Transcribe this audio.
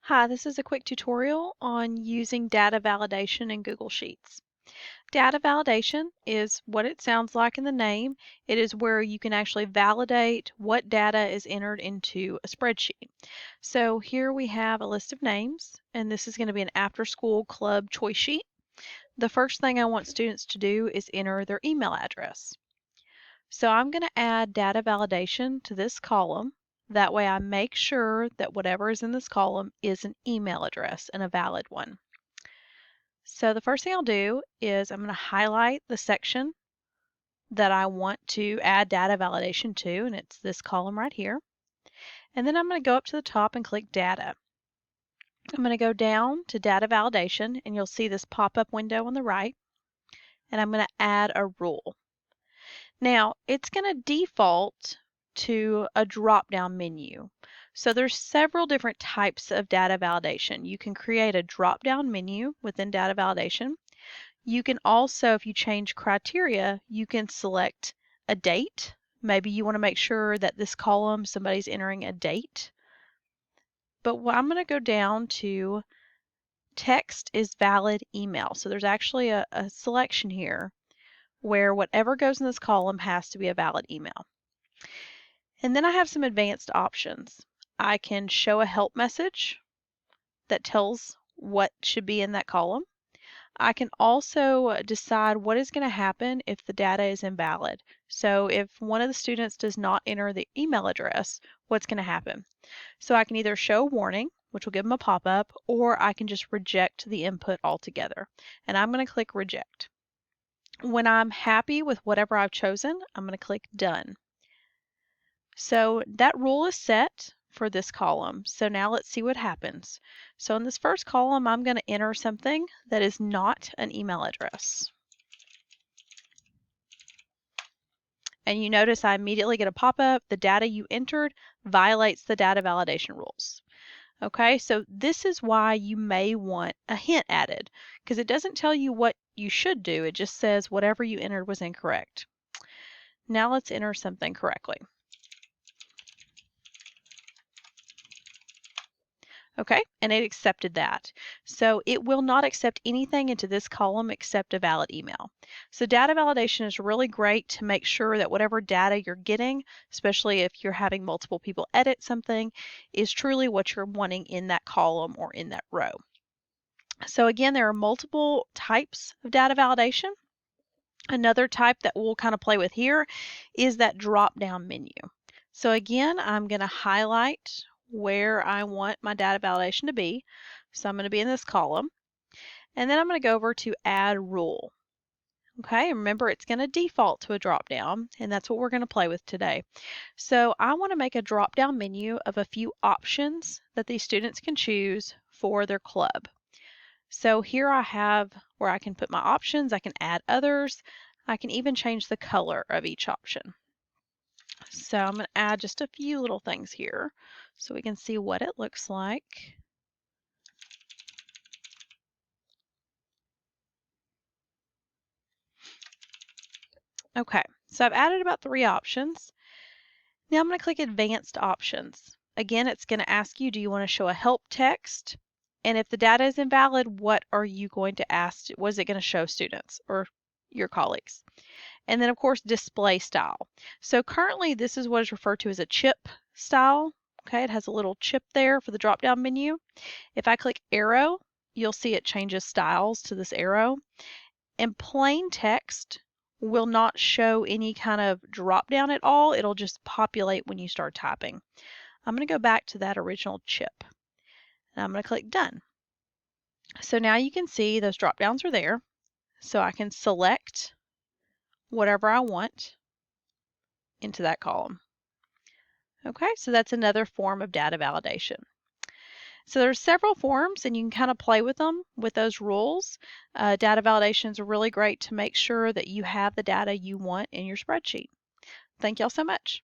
Hi, this is a quick tutorial on using data validation in Google Sheets. Data validation is what it sounds like in the name. It is where you can actually validate what data is entered into a spreadsheet. So here we have a list of names, and this is going to be an after-school club choice sheet. The first thing I want students to do is enter their email address. So I'm going to add data validation to this column. That way I make sure that whatever is in this column is an email address and a valid one. So the first thing I'll do is I'm going to highlight the section that I want to add data validation to, and it's this column right here. And then I'm going to go up to the top and click Data. I'm going to go down to Data Validation, and you'll see this pop-up window on the right, and I'm going to add a rule. Now, it's going to default to a drop-down menu. So there's several different types of data validation. You can create a drop-down menu within data validation. You can also, if you change criteria, you can select a date. Maybe you want to make sure that this column, somebody's entering a date. But I'm going to go down to text is valid email. So there's actually a selection here where whatever goes in this column has to be a valid email. And then I have some advanced options. I can show a help message that tells what should be in that column. I can also decide what is going to happen if the data is invalid. So if one of the students does not enter the email address, what's going to happen? So I can either show a warning, which will give them a pop-up, or I can just reject the input altogether. And I'm going to click reject. When I'm happy with whatever I've chosen, I'm going to click done. So that rule is set for this column. So now let's see what happens. So in this first column, I'm going to enter something that is not an email address. And you notice I immediately get a pop-up. The data you entered violates the data validation rules. Okay, so this is why you may want a hint added, because it doesn't tell you what you should do. It just says whatever you entered was incorrect. Now let's enter something correctly. Okay, and it accepted that. So it will not accept anything into this column except a valid email. So data validation is really great to make sure that whatever data you're getting, especially if you're having multiple people edit something, is truly what you're wanting in that column or in that row. So again, there are multiple types of data validation. Another type that we'll kind of play with here is that drop-down menu. So again, I'm going to highlight where I want my data validation to be. So I'm going to be in this column. And then I'm going to go over to Add Rule. Okay, remember it's going to default to a drop-down, and that's what we're going to play with today. So I want to make a drop-down menu of a few options that these students can choose for their club. So here I have where I can put my options, I can add others, I can even change the color of each option. So I'm going to add just a few little things here so we can see what it looks like. Okay, so I've added about 3 options. Now I'm going to click Advanced Options. Again, it's going to ask you, do you want to show a help text? And if the data is invalid, what are you going to ask? What is it going to show students or your colleagues? And then, of course, display style. So currently, this is what is referred to as a chip style. Okay, it has a little chip there for the drop-down menu. If I click arrow, you'll see it changes styles to this arrow. And plain text will not show any kind of drop-down at all. It'll just populate when you start typing. I'm going to go back to that original chip. And I'm going to click Done. So now you can see those drop-downs are there. So I can select whatever I want into that column. Okay, so that's another form of data validation. So there's several forms and you can kind of play with them with those rules. Data validation is really great to make sure that you have the data you want in your spreadsheet. Thank y'all so much.